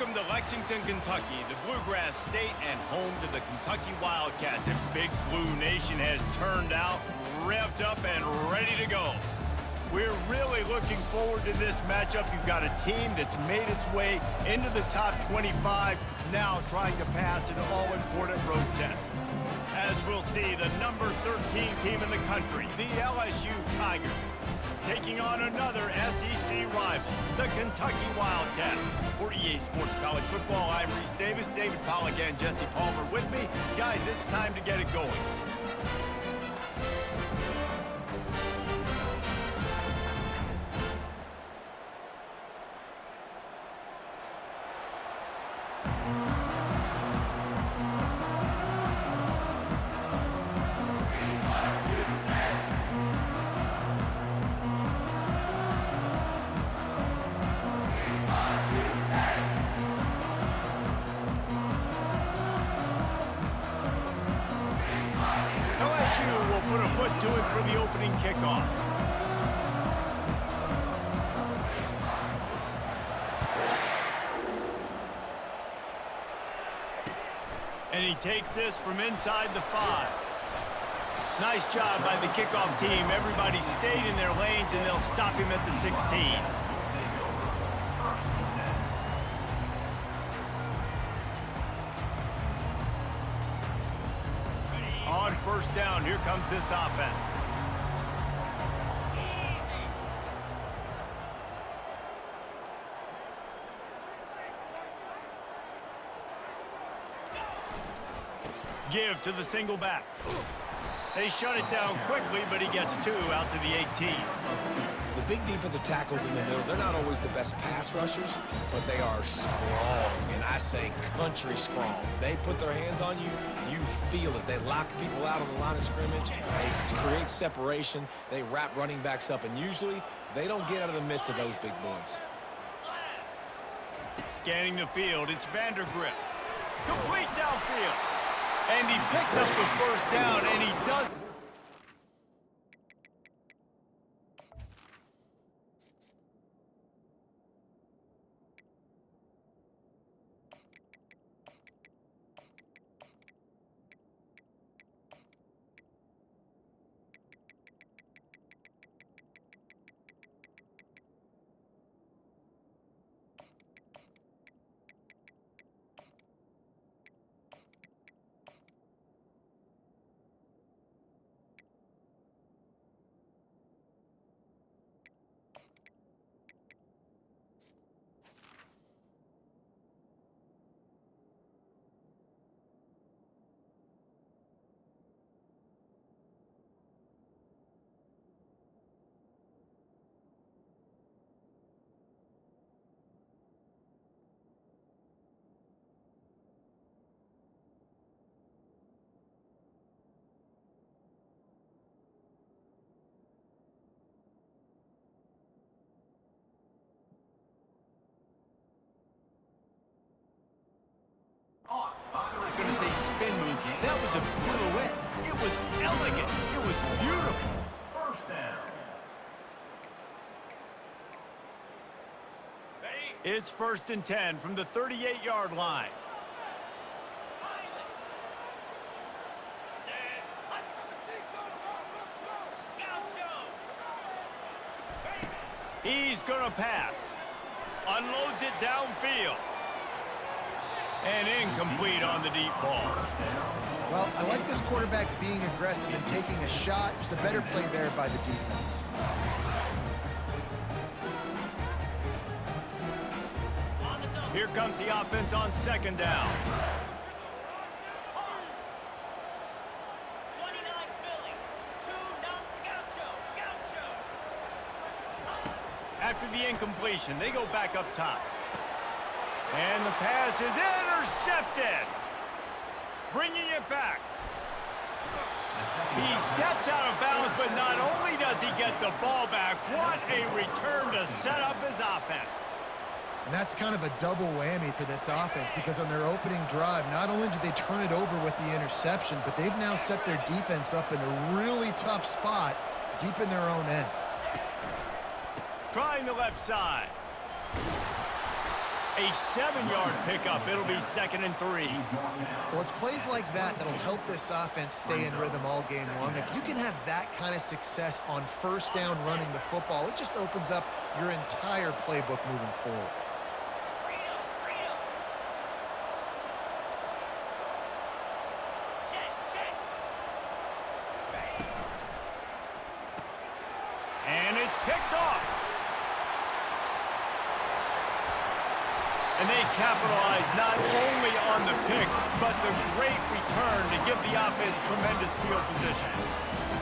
Welcome to Lexington, Kentucky, the Bluegrass State and home to the Kentucky Wildcats. And Big Blue Nation has turned out, revved up, and ready to go. We're really looking forward to this matchup. You've got a team that's made its way into the top 25, now trying to pass an all-important road test. As we'll see, the number 13 team in the country, the LSU Tigers, taking on another SEC rival, the Kentucky Wildcats. For EA Sports College Football, I'm Reese Davis, David Pollack, and Jesse Palmer with me. Guys, it's time to get it going. LSU will put a foot to it for the opening kickoff. And he takes this from inside the 5. Nice job by the kickoff team. Everybody stayed in their lanes, and they'll stop him at the 16. On first down, here comes this offense. Give to the single back. They shut it down quickly, but he gets 2 out to the 18. The big defensive tackles in the middle, they're not always the best pass rushers, but they are strong, and I say country strong. They put their hands on you, you feel it. They lock people out on the line of scrimmage. They create separation. They wrap running backs up, and usually they don't get out of the midst of those big boys. Scanning the field, it's Vandergrift. Complete downfield. And he picks up the first down, and he does. I'm going to say spin move. That was a pirouette. It was elegant. It was beautiful. First down. It's 1st and 10 from the 38-yard line. He's going to pass. Unloads it downfield. And incomplete on the deep ball. Well, I like this quarterback being aggressive and taking a shot. Just a better play there by the defense. Here comes the offense on 2nd down. After the incompletion, they go back up top. And the pass is intercepted. Bringing it back. He steps out of bounds, but not only does he get the ball back, what a return to set up his offense. And that's kind of a double whammy for this offense, because on their opening drive, not only did they turn it over with the interception, but they've now set their defense up in a really tough spot deep in their own end. Trying the left side. A 7-yard pickup. It'll be 2nd and 3. Well, it's plays like that that'll help this offense stay in rhythm all game long. If you can have that kind of success on first down running the football, it just opens up your entire playbook moving forward. And it's picked off. And they capitalize not only on the pick, but the great return to give the offense tremendous field position.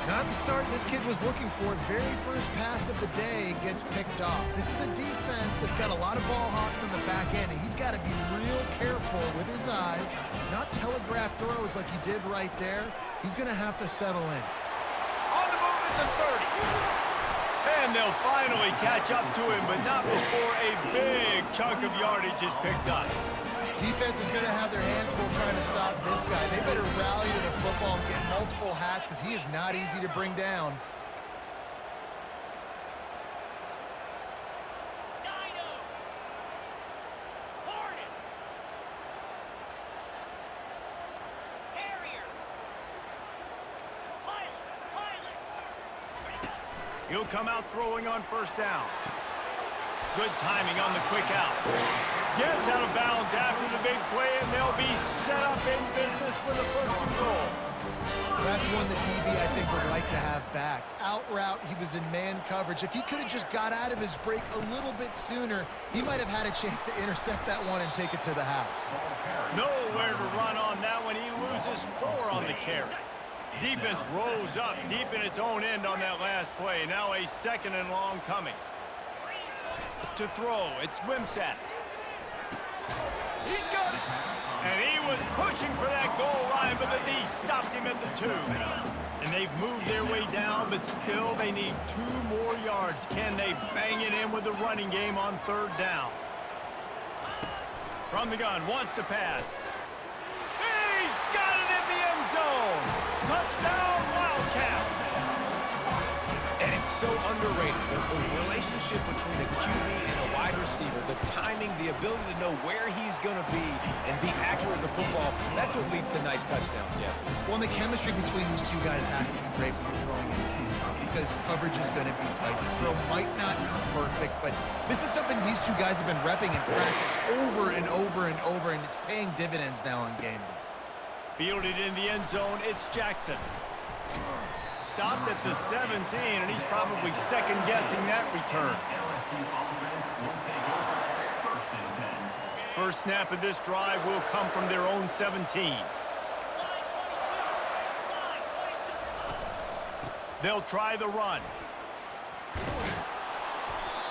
Not the start this kid was looking for. Very first pass of the day gets picked off. This is a defense that's got a lot of ball hawks on the back end, and he's got to be real careful with his eyes, not telegraph throws like he did right there. He's going to have to settle in. On the move is a 30. And they'll finally catch up to him, but not before a big chunk of yardage is picked up. Defense is going to have their hands full trying to stop this guy. They better rally to the football and get multiple hats because he is not easy to bring down. He'll come out throwing on first down. Good timing on the quick out. Gets out of bounds after the big play, and they'll be set up in business for the 1st and goal. That's one that DB, I think, would like to have back. Out route, he was in man coverage. If he could have just got out of his break a little bit sooner, he might have had a chance to intercept that one and take it to the house. Nowhere to run on that one. He loses 4 on the carry. Defense rose up deep in its own end on that last play. Now a 2nd and long coming. To throw, it's Wimsatt. He's got it. And he was pushing for that goal line, but the D stopped him at the 2. And they've moved their way down, but still they need 2 more yards. Can they bang it in with the running game on 3rd down? From the gun, wants to pass. He's got it in the end zone. Touchdown, Wildcats. And it's so underrated. The relationship between a QB and a wide receiver, the timing, the ability to know where he's going to be and be accurate with the football, that's what leads to nice touchdowns, Jesse. Well, and the chemistry between these two guys has to be great when you're throwing in because coverage is going to be tight. The throw might not be perfect, but this is something these two guys have been repping in practice over and over and over, and it's paying dividends now on game day. Fielded in the end zone, it's Jackson. Stopped at the 17, and he's probably second-guessing that return. First snap of this drive will come from their own 17. They'll try the run.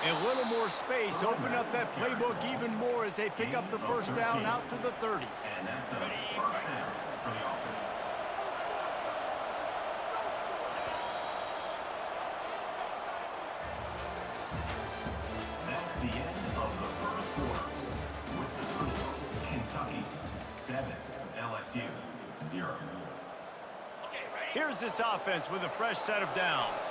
A little more space, open up that playbook even more as they pick up the first down out to the 30. And that's a first down for the offense. That's the end of the first quarter. With the score, Kentucky 7, LSU 0. Here's this offense with a fresh set of downs.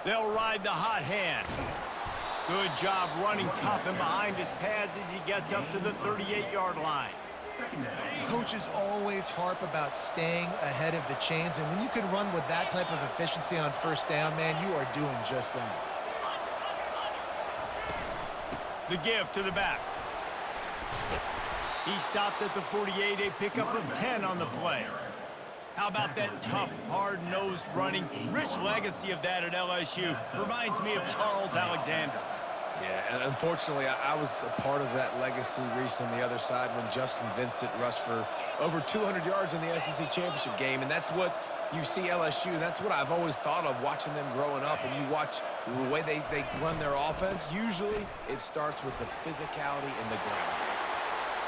They'll ride the hot hand. Good job running tough and behind his pads as he gets up to the 38-yard line. Coaches always harp about staying ahead of the chains, and when you can run with that type of efficiency on first down, man, you are doing just that. The give to the back. He stopped at the 48, a pickup of 10 on the play. How about that tough, hard-nosed running? Rich legacy of that at LSU. Reminds me of Charles Alexander. Yeah, and unfortunately, I was a part of that legacy, Reese, on the other side when Justin Vincent rushed for over 200 yards in the SEC championship game, and that's what you see LSU, and that's what I've always thought of watching them growing up, and you watch the way they run their offense. Usually, it starts with the physicality in the ground.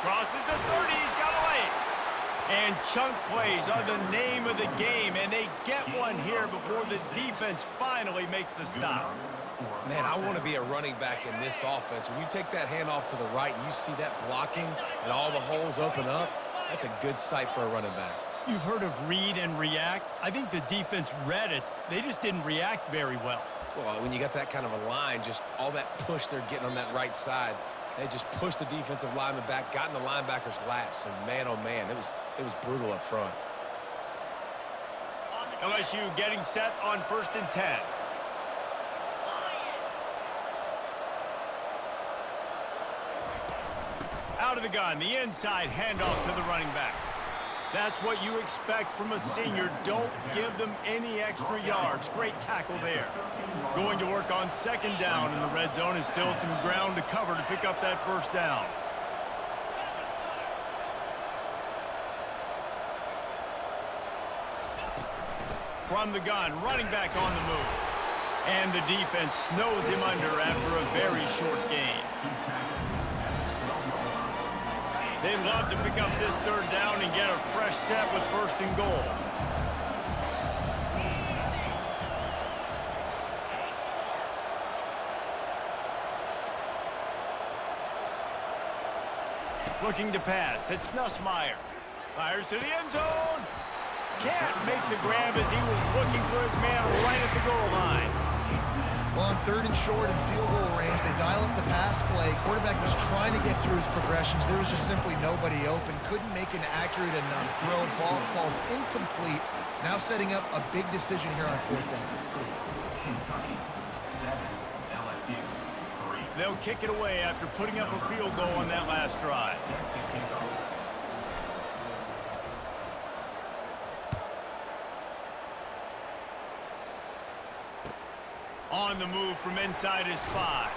Crosses the 30, he's got a lane. And chunk plays are the name of the game, and they get one here before the defense finally makes the stop. Man, I want to be a running back in this offense. When you take that handoff to the right and you see that blocking and all the holes open up, that's a good sight for a running back. You've heard of read and react. I think the defense read it. They just didn't react very well. Well, when you got that kind of a line, just all that push they're getting on that right side, they just pushed the defensive lineman back, got in the linebacker's laps, and man, oh man, it was brutal up front. LSU getting set on 1st and 10. Out of the gun, the inside handoff to the running back. That's what you expect from a senior. Don't give them any extra yards. Great tackle there. Going to work on 2nd down in the red zone is still some ground to cover to pick up that 1st down. From the gun, running back on the move. And the defense snows him under after a very short gain. They'd love to pick up this 3rd down and get a fresh set with 1st and goal. Looking to pass. It's Nussmeier. Fires to the end zone. Can't make the grab as he was looking for his man right at the goal line. Well, on 3rd and short and field goal range, they dial up the pass play. Quarterback was trying to get through his progressions. There was just simply nobody open. Couldn't make an accurate enough throw. Ball falls incomplete. Now setting up a big decision here on 4th down. Kentucky 7, LSU 3. They'll kick it away after putting up a field goal on that last drive. On the move from inside his 5.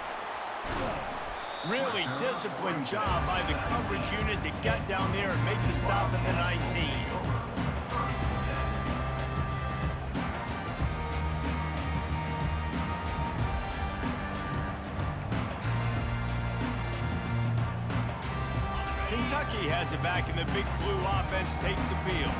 Really disciplined job by the coverage unit to get down there and make the stop at the 19. Kentucky has it back, and the Big Blue offense takes the field.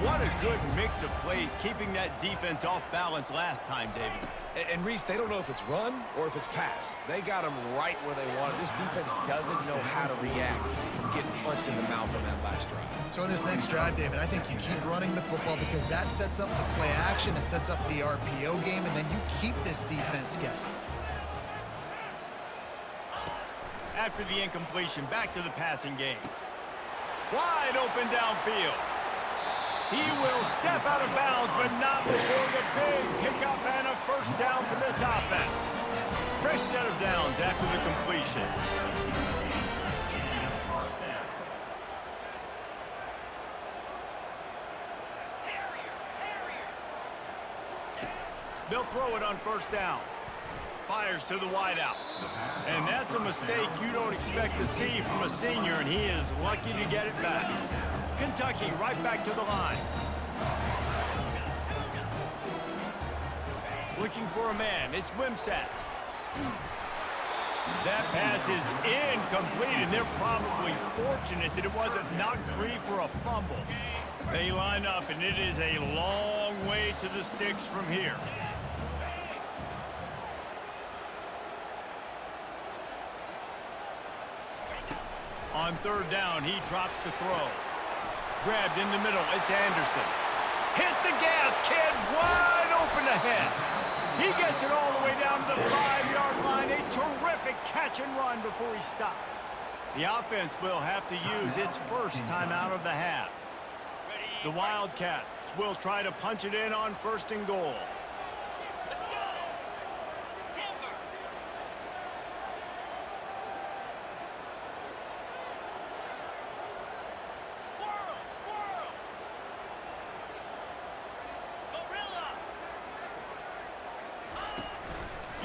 What a good mix of plays, keeping that defense off balance last time, David. And Reese, they don't know if it's run or if it's pass. They got them right where they want it. This defense doesn't know how to react from getting punched in the mouth on that last drive. So in this next drive, David, I think you keep running the football because that sets up the play action, it sets up the RPO game, and then you keep this defense guessing. After the incompletion, back to the passing game. Wide open downfield. He will step out of bounds, but not before the big pickup and a 1st down for this offense. Fresh set of downs after the completion. They'll throw it on 1st down. Fires to the wideout. And that's a mistake you don't expect to see from a senior, and he is lucky to get it back. Kentucky right back to the line. Looking for a man. It's Wimsatt. That pass is incomplete, and they're probably fortunate that it wasn't knocked free for a fumble. They line up, and it is a long way to the sticks from here. On 3rd down, he drops to throw. Grabbed in the middle, it's Anderson. Hit the gas, kid, wide open ahead. He gets it all the way down to the 5-yard line. A terrific catch and run before he stopped. The offense will have to use its 1st timeout of the half. The Wildcats will try to punch it in on 1st and goal.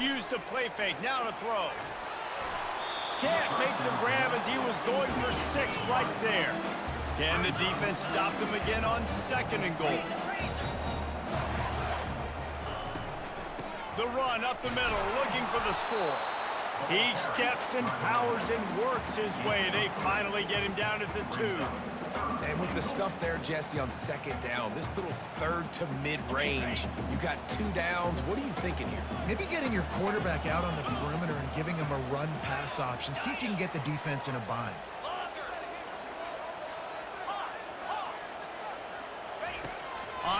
Used the play fake, now to throw. Can't make the grab as he was going for 6 right there. Can the defense stop them again on 2nd and goal? The run up the middle, looking for the score. He steps and powers and works his way. They finally get him down at the 2. And with the stuff there, Jesse, on 2nd down, this little 3rd to mid-range, you got 2 downs. What are you thinking here? Maybe getting your quarterback out on the perimeter and giving him a run-pass option. See if you can get the defense in a bind.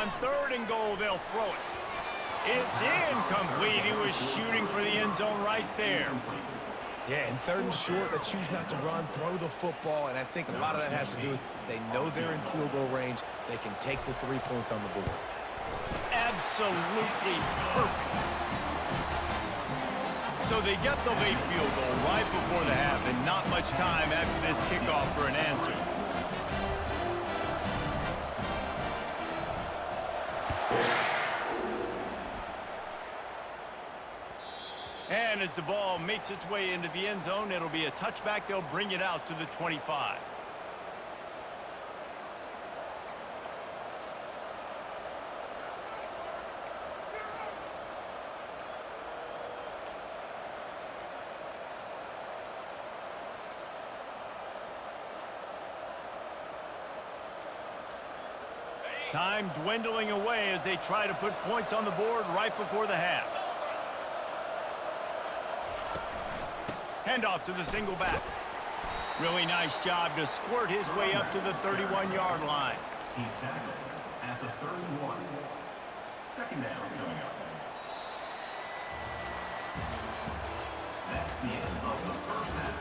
On 3rd and goal, they'll throw it. It's incomplete. He was shooting for the end zone right there. Yeah, and 3rd and short, they choose not to run, throw the football, and I think a lot of that has to do with they know they're in field goal range. They can take the 3 points on the board. Absolutely perfect. So they get the late field goal right before the half, and not much time after this kickoff for an answer. And as the ball makes its way into the end zone, it'll be a touchback. They'll bring it out to the 25. Time dwindling away as they try to put points on the board right before the half. Handoff to the single back. Really nice job to squirt his way up to the 31-yard line. He's tackled at the 31. Second down coming up. That's the end of the first half.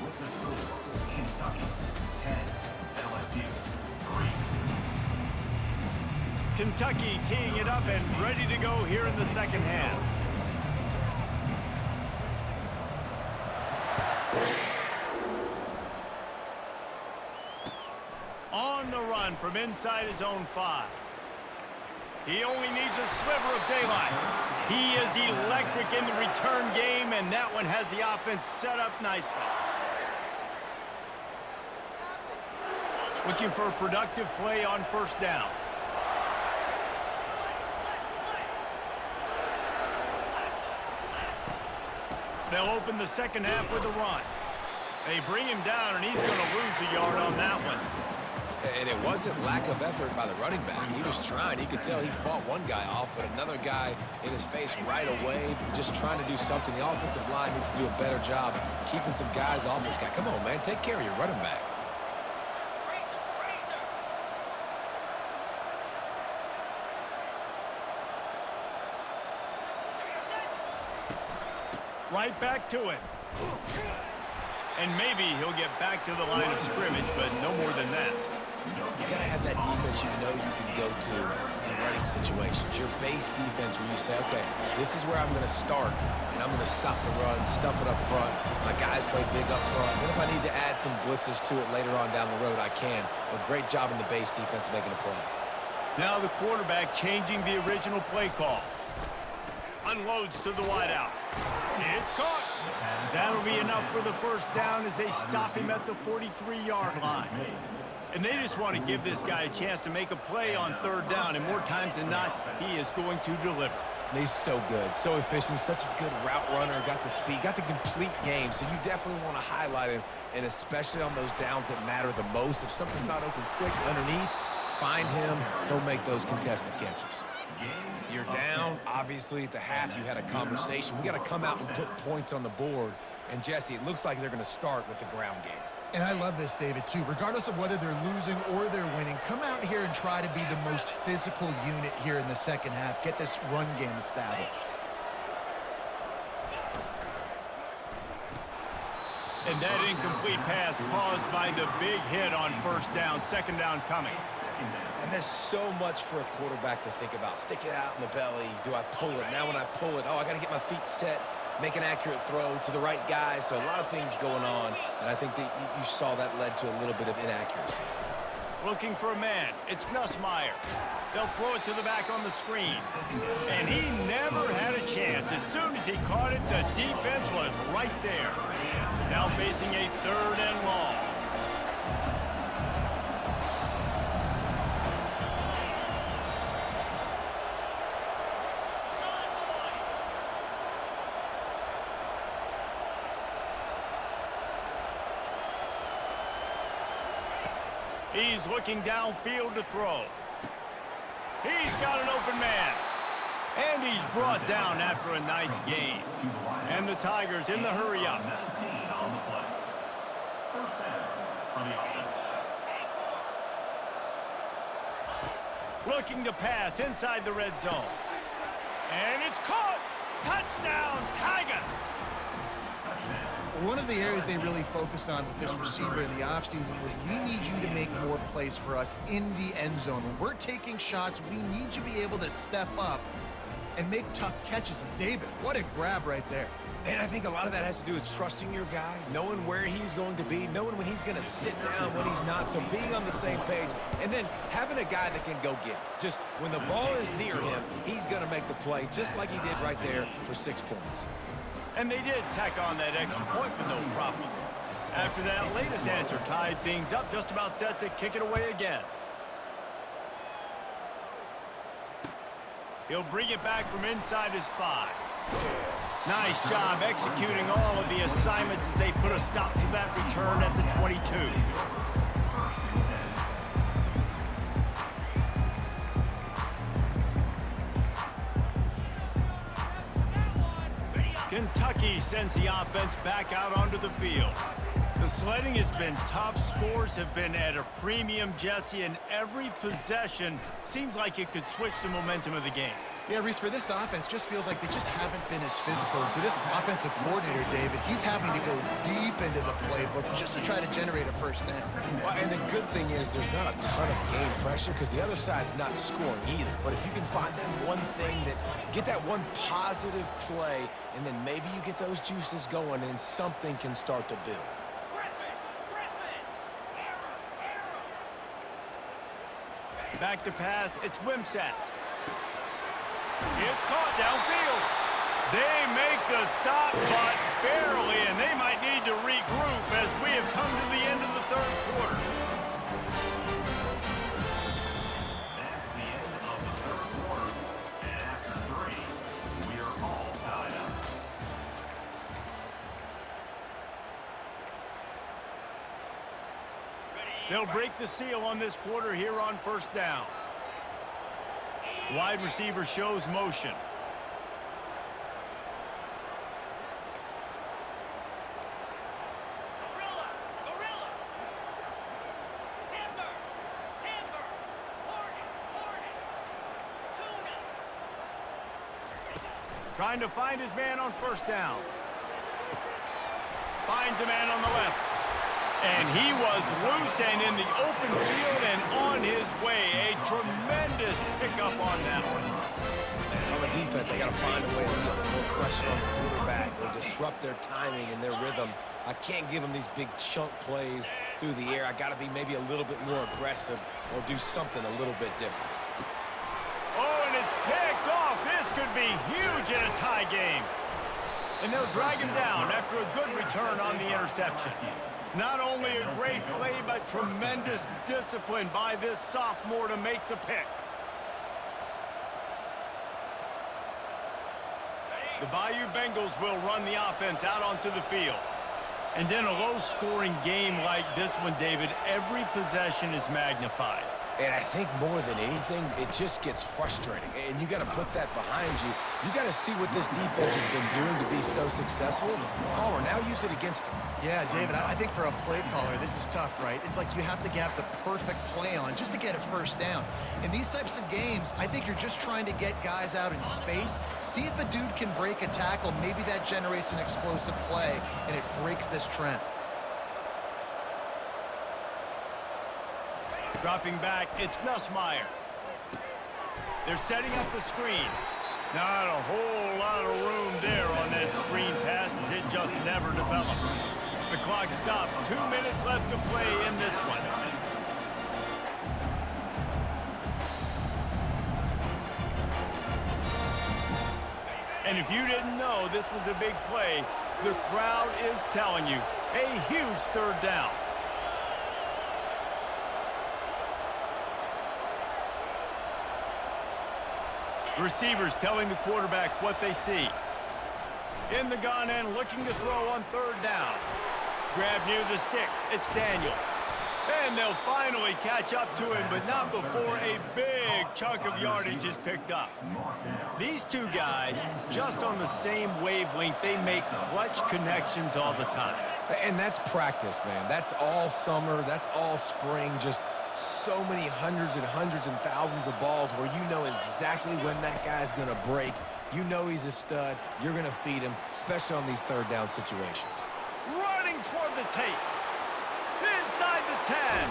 With the score, Kentucky 10, LSU 3. Kentucky teeing it up and ready to go here in the second half. On the run from inside his own 5. He only needs a sliver of daylight. He is electric in the return game, and that one has the offense set up nicely. Looking for a productive play on 1st down. They'll open the second half with a run. They bring him down, and he's going to lose a yard on that one. And it wasn't lack of effort by the running back. He was trying. He could tell he fought one guy off, but another guy in his face right away, just trying to do something. The offensive line needs to do a better job keeping some guys off this guy. Come on, man. Take care of your running back. Right back to it. And maybe he'll get back to the line of scrimmage, but no more than that. You got to have that defense you know you can go to in running situations. Your base defense where you say, okay, this is where I'm going to start, and I'm going to stop the run, stuff it up front. My guys play big up front. Then if I need to add some blitzes to it later on down the road, I can. A great job in the base defense making a play. Now the quarterback changing the original play call. Unloads to the wideout. It's caught. That'll be enough for the 1st down as they stop him at the 43-yard line. And they just want to give this guy a chance to make a play on 3rd down, and more times than not, he is going to deliver. He's so good, so efficient, such a good route runner, got the speed, got the complete game, so you definitely want to highlight him, and especially on those downs that matter the most. If something's not open quick underneath, find him, he'll make those contested catches. You're down. Obviously, at the half, you had a conversation. We got to come out and put points on the board. And, Jesse, it looks like they're going to start with the ground game. And I love this, David, too. Regardless of whether they're losing or they're winning, come out here and try to be the most physical unit here in the second half. Get this run game established. And that incomplete pass caused by the big hit on 1st down, 2nd down coming. And there's so much for a quarterback to think about. Stick it out in the belly. Do I pull it? Now when I pull it, oh, I got to get my feet set, make an accurate throw to the right guy. So a lot of things going on, and I think that you saw that led to a little bit of inaccuracy. Looking for a man. It's Nussmeier. They'll throw it to the back on the screen. And he never had a chance. As soon as he caught it, the defense was right there. Now facing a 3rd and long. He's looking downfield to throw. He's got an open man. And he's brought down after a nice gain. And the Tigers in the hurry-up. 19 on the play. 1st down for the offense. Looking to pass inside the red zone. And it's caught! Touchdown, Tigers! One of the areas they really focused on with this receiver in the offseason was we need you to make more plays for us in the end zone. When we're taking shots, we need you to be able to step up and make tough catches. And David, what a grab right there. And I think a lot of that has to do with trusting your guy, knowing where he's going to be, knowing when he's going to sit down, when he's not. So being on the same page, and then having a guy that can go get it. Just when the ball is near him, he's going to make the play, just like he did right there for 6 points. And they did tack on that extra point with no problem. After that latest answer tied things up, just about set to kick it away again. He'll bring it back from inside his 5. Nice job executing all of the assignments as they put a stop to that return at the 22. Kentucky sends the offense back out onto the field. The sledding has been tough. Scores have been at a premium, Jesse, and every possession seems like it could switch the momentum of the game. Yeah, Reese, for this offense, just feels like they just haven't been as physical. For this offensive coordinator, David, he's having to go deep into the playbook just to try to generate a first down. Well, and the good thing is there's not a ton of game pressure because the other side's not scoring either. But if you can find that one thing that get that one positive play, and then maybe you get those juices going and something can start to build. Back to pass, it's Wimsatt. It's caught downfield. They make the stop, but barely, and they might need to regroup as we have come to the end of the third quarter. That's the end of the third quarter. And after 3, we are all tied up. They'll break the seal on this quarter here on first down. Wide receiver shows motion. Trying to find his man on first down. Finds a man on the left. And he was loose and in the open field and on his way. A tremendous pickup on that one. And on the defense, they got to find a way to get some more pressure on the quarterback or disrupt their timing and their rhythm. I can't give them these big chunk plays through the air. I got to be maybe a little bit more aggressive or do something a little bit different. Oh, and it's picked off. This could be huge in a tie game. And they'll drag him down after a good return on the interception. Not only a great play, but tremendous discipline by this sophomore to make the pick. The Bayou Bengals will run the offense out onto the field. And in a low-scoring game like this one, David, every possession is magnified. And I think more than anything, it just gets frustrating. And you got to put that behind you. You got to see what this defense has been doing to be so successful. Caller, now use it against them. Yeah, David, I think for a play caller, this is tough, right? It's like you have to have the perfect play on just to get a first down. In these types of games, I think you're just trying to get guys out in space, see if a dude can break a tackle. Maybe that generates an explosive play, and it breaks this trend. Dropping back, it's Nussmeier. They're setting up the screen. Not a whole lot of room there on that screen pass as it just never developed. The clock stops. 2 minutes left to play in this one. And if you didn't know this was a big play, the crowd is telling you, a huge third down. Receivers telling the quarterback what they see. In the gun and looking to throw on third down. Grab near the sticks. It's Daniels. And they'll finally catch up to him, but not before a big chunk of yardage is picked up. These two guys, just on the same wavelength, they make clutch connections all the time. And that's practice, man. That's all summer. That's all spring. Just so many hundreds and thousands of balls where you know exactly when that guy's going to break. You know he's a stud. You're going to feed him, especially on these third down situations. Running toward the tape. Inside the 10.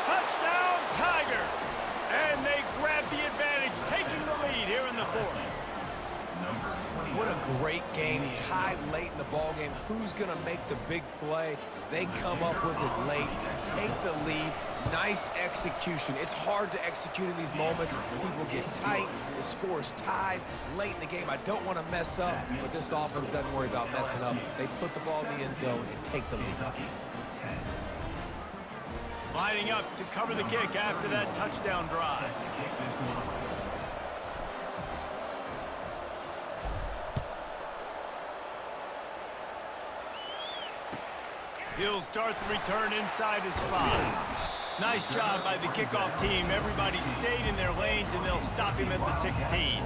Touchdown, Tigers. And they grab the advantage, taking the lead here in the fourth. What a great game, tied late in the ball game. Who's going to make the big play? They come up with it late, take the lead. Nice execution. It's hard to execute in these moments. People get tight. The score's tied late in the game. I don't want to mess up, but this offense doesn't worry about messing up. They put the ball in the end zone and take the lead. Lining up to cover the kick after that touchdown drive. He'll start the return inside his 5. Nice job by the kickoff team. Everybody stayed in their lanes, and they'll stop him at the 16.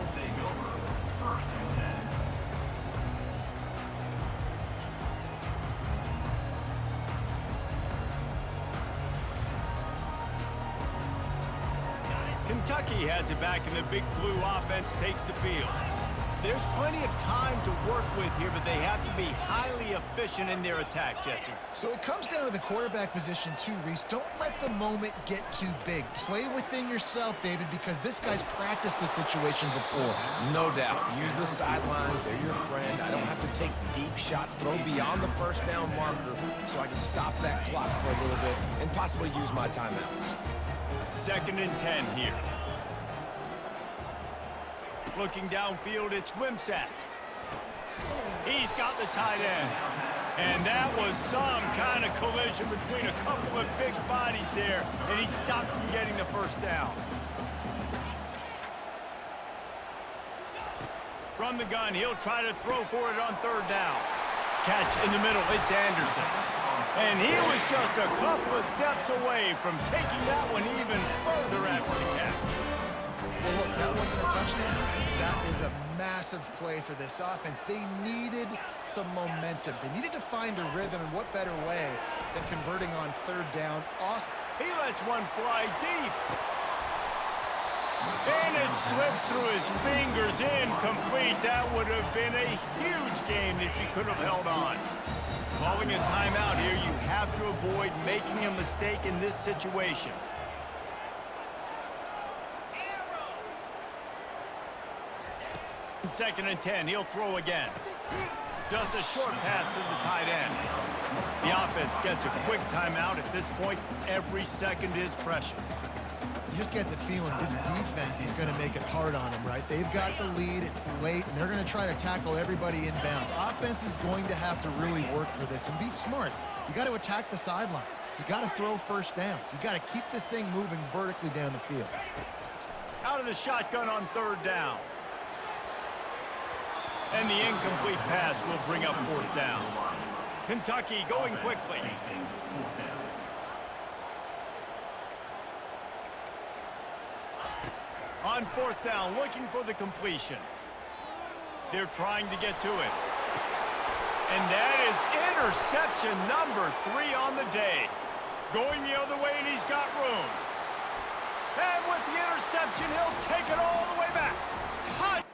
Kentucky has it back, and the Big Blue offense takes the field. There's plenty of time to work with here, but they have to be highly efficient in their attack, Jesse. So it comes down to the quarterback position too, Reese. Don't let the moment get too big. Play within yourself, David, because this guy's practiced the situation before. No doubt. Use the sidelines. They're your friend. I don't have to take deep shots, throw beyond the first down marker so I can stop that clock for a little bit and possibly use my timeouts. 2nd and 10 here. Looking downfield, it's Wimsatt. He's got the tight end. And that was some kind of collision between a couple of big bodies there, and he stopped from getting the first down. From the gun, he'll try to throw for it on 3rd down. Catch in the middle, it's Anderson. And he was just a couple of steps away from taking that one even further after the catch. Well, look, that wasn't a touchdown. That is a massive play for this offense. They needed some momentum. They needed to find a rhythm, and what better way than converting on 3rd down. Awesome. He lets one fly deep. And it slips through his fingers, incomplete. That would have been a huge gain if he could have held on. Calling a timeout here, you have to avoid making a mistake in this situation. Second and 10, he'll throw again. Just a short pass to the tight end. The offense gets a quick timeout. At this point, every second is precious. You just get the feeling this defense is going to make it hard on them, right? They've got the lead, it's late, and they're going to try to tackle everybody inbounds. Offense is going to have to really work for this and be smart. You got to attack the sidelines. You got to throw first downs. You got to keep this thing moving vertically down the field. Out of the shotgun on 3rd down. And the incomplete pass will bring up 4th down. Kentucky going quickly. On 4th down, looking for the completion. They're trying to get to it. And that is interception number 3 on the day. Going the other way, and he's got room. And with the interception, he'll take it all the way back. Touch!